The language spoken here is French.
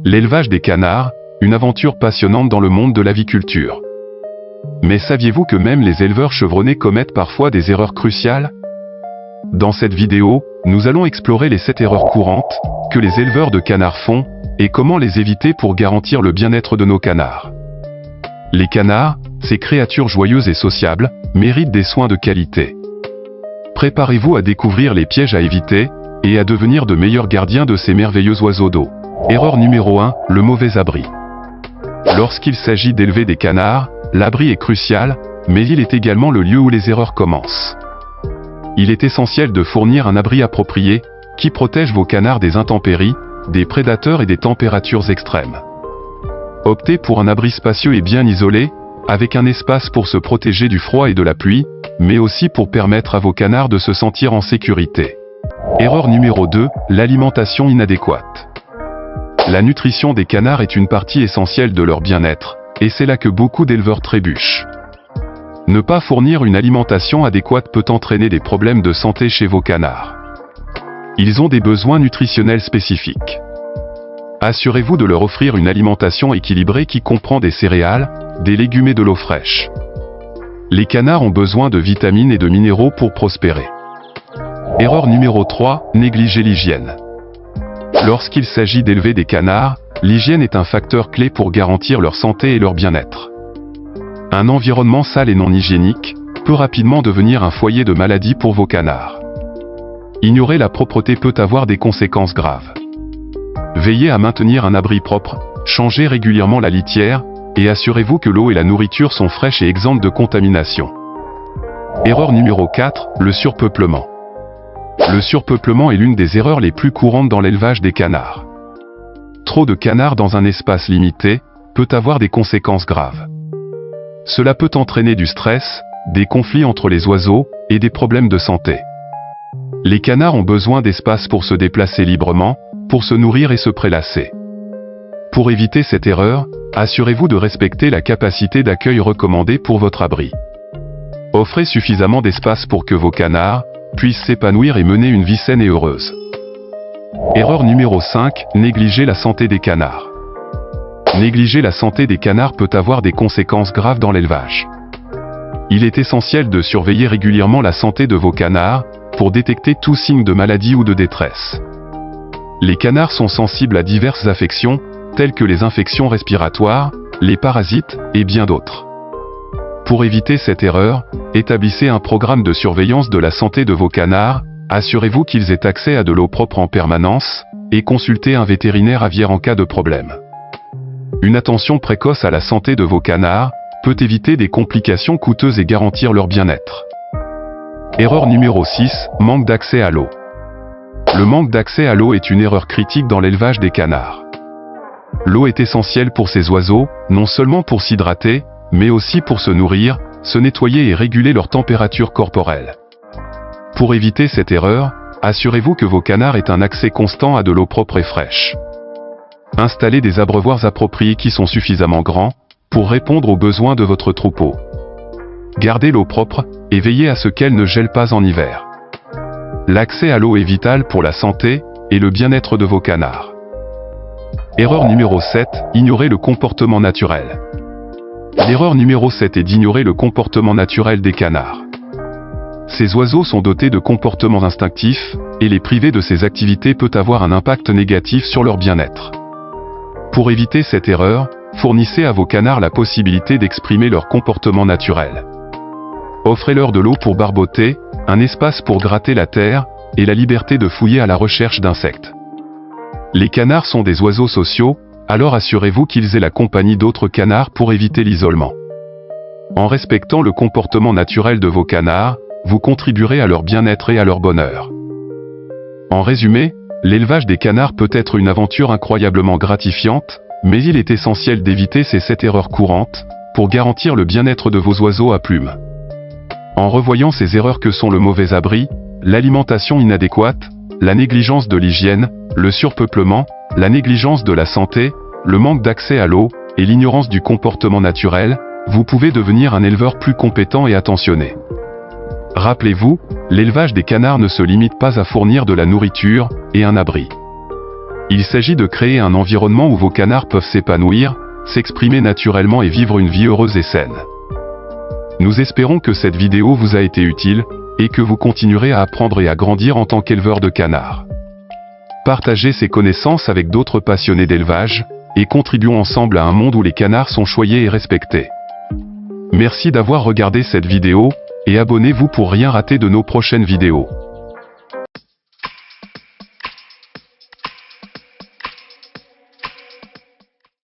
L'élevage des canards, une aventure passionnante dans le monde de l'aviculture. Mais saviez-vous que même les éleveurs chevronnés commettent parfois des erreurs cruciales? Dans cette vidéo, nous allons explorer les 7 erreurs courantes que les éleveurs de canards font et comment les éviter pour garantir le bien-être de nos canards. Les canards, ces créatures joyeuses et sociables, méritent des soins de qualité. Préparez-vous à découvrir les pièges à éviter et à devenir de meilleurs gardiens de ces merveilleux oiseaux d'eau. Erreur numéro 1, le mauvais abri. Lorsqu'il s'agit d'élever des canards, l'abri est crucial, mais il est également le lieu où les erreurs commencent. Il est essentiel de fournir un abri approprié, qui protège vos canards des intempéries, des prédateurs et des températures extrêmes. Optez pour un abri spacieux et bien isolé, avec un espace pour se protéger du froid et de la pluie, mais aussi pour permettre à vos canards de se sentir en sécurité. Erreur numéro 2, l'alimentation inadéquate. La nutrition des canards est une partie essentielle de leur bien-être, et c'est là que beaucoup d'éleveurs trébuchent. Ne pas fournir une alimentation adéquate peut entraîner des problèmes de santé chez vos canards. Ils ont des besoins nutritionnels spécifiques. Assurez-vous de leur offrir une alimentation équilibrée qui comprend des céréales, des légumes et de l'eau fraîche. Les canards ont besoin de vitamines et de minéraux pour prospérer. Erreur numéro 3, négliger l'hygiène. Lorsqu'il s'agit d'élever des canards, l'hygiène est un facteur clé pour garantir leur santé et leur bien-être. Un environnement sale et non hygiénique peut rapidement devenir un foyer de maladie pour vos canards. Ignorer la propreté peut avoir des conséquences graves. Veillez à maintenir un abri propre, changez régulièrement la litière, et assurez-vous que l'eau et la nourriture sont fraîches et exemptes de contamination. Erreur numéro 4, le surpeuplement. Le surpeuplement est l'une des erreurs les plus courantes dans l'élevage des canards. Trop de canards dans un espace limité peut avoir des conséquences graves. Cela peut entraîner du stress, des conflits entre les oiseaux et des problèmes de santé. Les canards ont besoin d'espace pour se déplacer librement, pour se nourrir et se prélasser. Pour éviter cette erreur, assurez-vous de respecter la capacité d'accueil recommandée pour votre abri. Offrez suffisamment d'espace pour que vos canards puissent s'épanouir et mener une vie saine et heureuse. Erreur numéro 5, négliger la santé des canards. Négliger la santé des canards peut avoir des conséquences graves dans l'élevage. Il est essentiel de surveiller régulièrement la santé de vos canards pour détecter tout signe de maladie ou de détresse. Les canards sont sensibles à diverses affections, telles que les infections respiratoires, les parasites et bien d'autres. Pour éviter cette erreur, établissez un programme de surveillance de la santé de vos canards, assurez-vous qu'ils aient accès à de l'eau propre en permanence, et consultez un vétérinaire aviaire en cas de problème. Une attention précoce à la santé de vos canards peut éviter des complications coûteuses et garantir leur bien-être. Erreur numéro 6, manque d'accès à l'eau. Le manque d'accès à l'eau est une erreur critique dans l'élevage des canards. L'eau est essentielle pour ces oiseaux, non seulement pour s'hydrater, mais aussi pour se nourrir, se nettoyer et réguler leur température corporelle. Pour éviter cette erreur, assurez-vous que vos canards aient un accès constant à de l'eau propre et fraîche. Installez des abreuvoirs appropriés qui sont suffisamment grands pour répondre aux besoins de votre troupeau. Gardez l'eau propre et veillez à ce qu'elle ne gèle pas en hiver. L'accès à l'eau est vital pour la santé et le bien-être de vos canards. Erreur numéro 7, ignorer le comportement naturel. L'erreur numéro 7 est d'ignorer le comportement naturel des canards. Ces oiseaux sont dotés de comportements instinctifs, et les priver de ces activités peut avoir un impact négatif sur leur bien-être. Pour éviter cette erreur, fournissez à vos canards la possibilité d'exprimer leur comportement naturel. Offrez-leur de l'eau pour barboter, un espace pour gratter la terre, et la liberté de fouiller à la recherche d'insectes. Les canards sont des oiseaux sociaux, alors assurez-vous qu'ils aient la compagnie d'autres canards pour éviter l'isolement. En respectant le comportement naturel de vos canards, vous contribuerez à leur bien-être et à leur bonheur. En résumé, l'élevage des canards peut être une aventure incroyablement gratifiante, mais il est essentiel d'éviter ces 7 erreurs courantes, pour garantir le bien-être de vos oiseaux à plumes. En revoyant ces erreurs que sont le mauvais abri, l'alimentation inadéquate, la négligence de l'hygiène, le surpeuplement, la négligence de la santé, le manque d'accès à l'eau, et l'ignorance du comportement naturel, vous pouvez devenir un éleveur plus compétent et attentionné. Rappelez-vous, l'élevage des canards ne se limite pas à fournir de la nourriture et un abri. Il s'agit de créer un environnement où vos canards peuvent s'épanouir, s'exprimer naturellement et vivre une vie heureuse et saine. Nous espérons que cette vidéo vous a été utile, et que vous continuerez à apprendre et à grandir en tant qu'éleveur de canards. Partagez ces connaissances avec d'autres passionnés d'élevage, et contribuons ensemble à un monde où les canards sont choyés et respectés. Merci d'avoir regardé cette vidéo, et abonnez-vous pour rien rater de nos prochaines vidéos.